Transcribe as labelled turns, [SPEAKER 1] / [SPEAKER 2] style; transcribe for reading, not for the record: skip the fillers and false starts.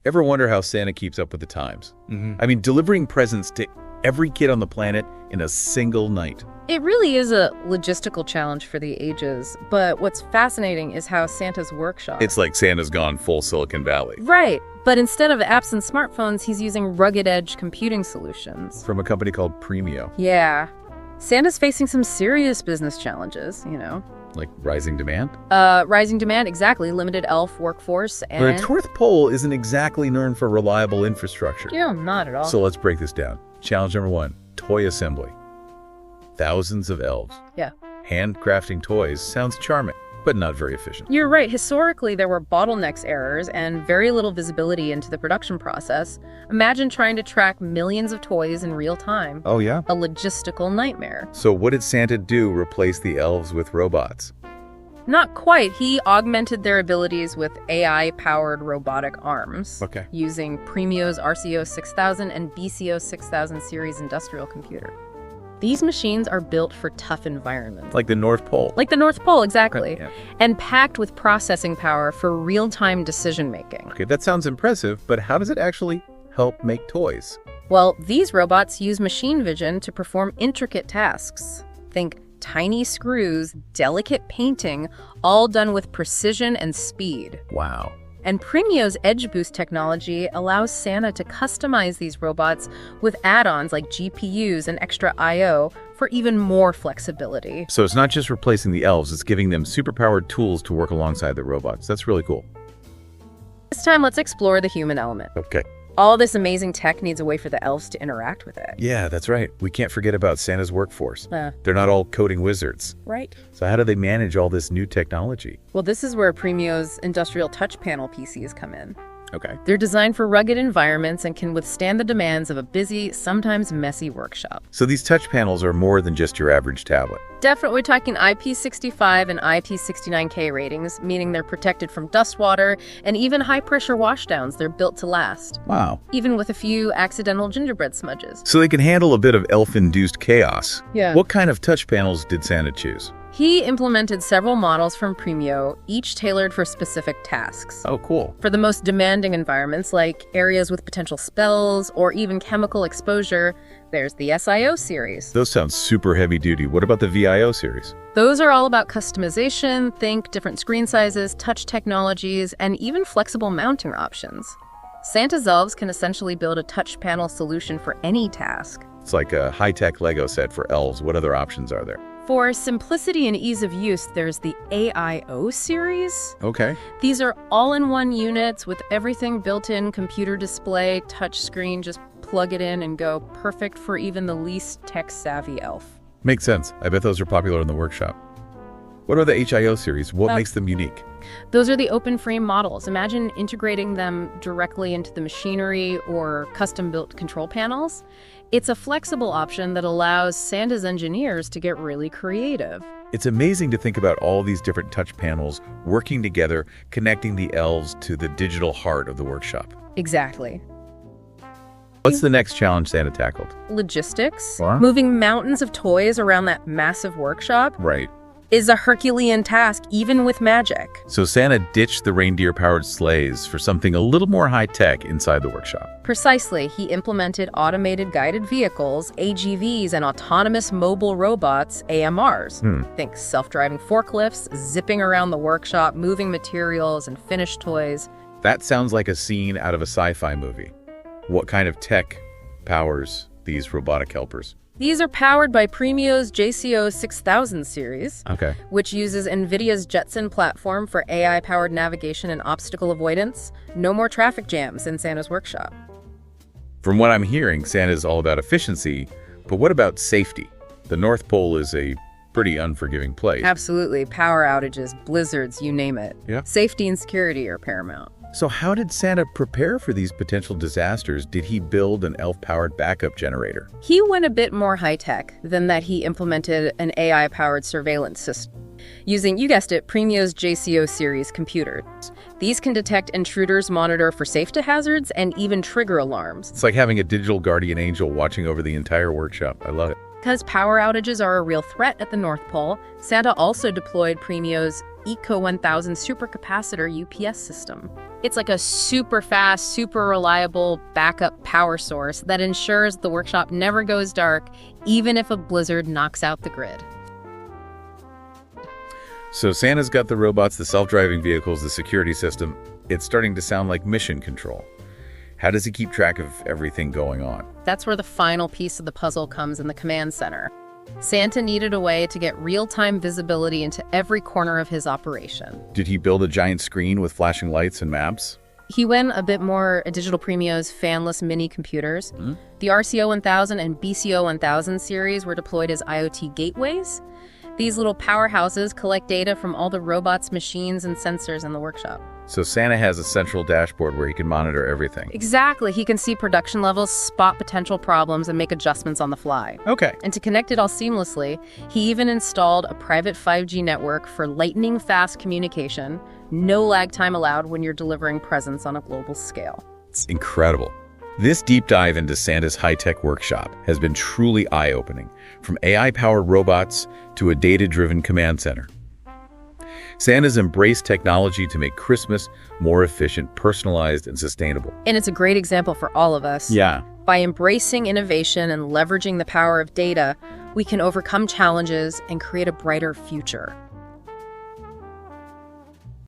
[SPEAKER 1] Ever wonder how Santa keeps up with the times? I mean, delivering presents to every kid on the planet in a single night.
[SPEAKER 2] It really is a logistical challenge for the ages, but what's fascinating is how Santa's workshop...
[SPEAKER 1] It's like Santa's gone full Silicon Valley.
[SPEAKER 2] Right, but instead of apps and smartphones, he's using rugged-edge computing solutions.
[SPEAKER 1] From a company called Premio.
[SPEAKER 2] Yeah. Santa's facing some serious business challenges, you know.
[SPEAKER 1] Like rising demand?
[SPEAKER 2] Rising demand, exactly. Limited elf workforce and...
[SPEAKER 1] But its North Pole isn't exactly known for reliable infrastructure.
[SPEAKER 2] Yeah, not at all.
[SPEAKER 1] So let's break this down. Challenge number 1, toy assembly. Thousands of elves.
[SPEAKER 2] Yeah.
[SPEAKER 1] Handcrafting toys sounds charming, but not very efficient.
[SPEAKER 2] You're right. Historically, there were bottlenecks errors and very little visibility into the production process. Imagine trying to track millions of toys in real time.
[SPEAKER 1] Oh, yeah?
[SPEAKER 2] A logistical nightmare.
[SPEAKER 1] So what did Santa do, replace the elves with robots?
[SPEAKER 2] Not quite. He augmented their abilities with AI-powered robotic arms.
[SPEAKER 1] Okay.
[SPEAKER 2] Using Premio's RCO 6000 and BCO 6000 series industrial computer. These machines are built for tough environments.
[SPEAKER 1] Like the North Pole.
[SPEAKER 2] Like the North Pole, exactly.
[SPEAKER 1] Yeah.
[SPEAKER 2] And packed with processing power for real-time decision-making.
[SPEAKER 1] Okay, that sounds impressive, but how does it actually help make toys?
[SPEAKER 2] Well, these robots use machine vision to perform intricate tasks. Think tiny screws, delicate painting, all done with precision and speed.
[SPEAKER 1] Wow.
[SPEAKER 2] And Premio's Edge Boost technology allows Santa to customize these robots with add-ons like GPUs and extra I/O for even more flexibility.
[SPEAKER 1] So it's not just replacing the elves, it's giving them superpowered tools to work alongside the robots. That's really cool.
[SPEAKER 2] This time, let's explore the human element.
[SPEAKER 1] Okay.
[SPEAKER 2] All this amazing tech needs a way for the elves to interact with it.
[SPEAKER 1] Yeah, that's right. We can't forget about Santa's workforce.
[SPEAKER 2] They're
[SPEAKER 1] not all coding wizards.
[SPEAKER 2] Right.
[SPEAKER 1] So how do they manage all this new technology?
[SPEAKER 2] Well, this is where Premio's industrial touch panel PCs come in.
[SPEAKER 1] Okay.
[SPEAKER 2] They're designed for rugged environments and can withstand the demands of a busy, sometimes messy workshop.
[SPEAKER 1] So these touch panels are more than just your average tablet.
[SPEAKER 2] Definitely, we're talking IP65 and IP69K ratings, meaning they're protected from dust, water, and even high-pressure washdowns. They're built to last.
[SPEAKER 1] Wow.
[SPEAKER 2] Even with a few accidental gingerbread smudges.
[SPEAKER 1] So they can handle a bit of elf-induced chaos.
[SPEAKER 2] Yeah.
[SPEAKER 1] What kind of touch panels did Santa choose?
[SPEAKER 2] He implemented several models from Premio, each tailored for specific tasks.
[SPEAKER 1] Oh, cool.
[SPEAKER 2] For the most demanding environments, like areas with potential spells or even chemical exposure, there's the SIO series.
[SPEAKER 1] Those sound super heavy-duty. What about the VIO series?
[SPEAKER 2] Those are all about customization, think different screen sizes, touch technologies, and even flexible mounting options. Santa's elves can essentially build a touch panel solution for any task.
[SPEAKER 1] It's like a high-tech Lego set for elves. What other options are there?
[SPEAKER 2] For simplicity and ease of use, there's the AIO series.
[SPEAKER 1] Okay.
[SPEAKER 2] These are all-in-one units with everything built in, computer display, touch screen, just plug it in and go. Perfect for even the least tech-savvy elf.
[SPEAKER 1] Makes sense. I bet those are popular in the workshop. What are the HIO series? What makes them unique?
[SPEAKER 2] Those are the open frame models. Imagine integrating them directly into the machinery or custom-built control panels. It's a flexible option that allows Santa's engineers to get really creative.
[SPEAKER 1] It's amazing to think about all these different touch panels working together, connecting the elves to the digital heart of the workshop.
[SPEAKER 2] Exactly.
[SPEAKER 1] What's the next challenge Santa tackled?
[SPEAKER 2] Logistics.
[SPEAKER 1] What?
[SPEAKER 2] Moving mountains of toys around that massive workshop
[SPEAKER 1] Right.
[SPEAKER 2] is a Herculean task, even with magic.
[SPEAKER 1] So Santa ditched the reindeer-powered sleighs for something a little more high-tech inside the workshop.
[SPEAKER 2] Precisely, he implemented automated guided vehicles, AGVs, and autonomous mobile robots, AMRs. Think self-driving forklifts, zipping around the workshop, moving materials and finished toys.
[SPEAKER 1] That sounds like a scene out of a sci-fi movie. What kind of tech powers these robotic helpers?
[SPEAKER 2] These are powered by Premio's JCO 6000 series,
[SPEAKER 1] Okay.
[SPEAKER 2] which uses NVIDIA's Jetson platform for AI-powered navigation and obstacle avoidance. No more traffic jams in Santa's workshop.
[SPEAKER 1] From what I'm hearing, Santa's all about efficiency, but what about safety? The North Pole is a pretty unforgiving place.
[SPEAKER 2] Absolutely. Power outages, blizzards, you name it.
[SPEAKER 1] Yeah.
[SPEAKER 2] Safety and security are paramount.
[SPEAKER 1] So how did Santa prepare for these potential disasters? Did he build an elf-powered backup generator?
[SPEAKER 2] He went a bit more high-tech than that. He implemented an AI-powered surveillance system using, you guessed it, Premio's JCO series computers. These can detect intruders, monitor for safety hazards, and even trigger alarms.
[SPEAKER 1] It's like having a digital guardian angel watching over the entire workshop. I love it.
[SPEAKER 2] Because power outages are a real threat at the North Pole, Santa also deployed Premio's Eco 1000 supercapacitor UPS system. It's like a super fast, super reliable backup power source that ensures the workshop never goes dark, even if a blizzard knocks out the grid.
[SPEAKER 1] So Santa's got the robots, the self-driving vehicles, the security system. It's starting to sound like mission control. How does he keep track of everything going on?
[SPEAKER 2] That's where the final piece of the puzzle comes in the command center. Santa needed a way to get real-time visibility into every corner of his operation.
[SPEAKER 1] Did he build a giant screen with flashing lights and maps?
[SPEAKER 2] He went a bit more Digital Premio's fanless mini computers. The RCO 1000 and BCO 1000 series were deployed as IoT gateways. These little powerhouses collect data from all the robots, machines, and sensors in the workshop.
[SPEAKER 1] So Santa has a central dashboard where he can monitor everything.
[SPEAKER 2] Exactly. He can see production levels, spot potential problems, and make adjustments on the fly.
[SPEAKER 1] Okay.
[SPEAKER 2] And to connect it all seamlessly, he even installed a private 5G network for lightning-fast communication. No lag time allowed when you're delivering presents on a global scale.
[SPEAKER 1] It's incredible. This deep dive into Santa's high-tech workshop has been truly eye-opening, from AI-powered robots to a data-driven command center. Santa's embraced technology to make Christmas more efficient, personalized, and sustainable.
[SPEAKER 2] And it's a great example for all of us.
[SPEAKER 1] Yeah.
[SPEAKER 2] By embracing innovation and leveraging the power of data, we can overcome challenges and create a brighter future.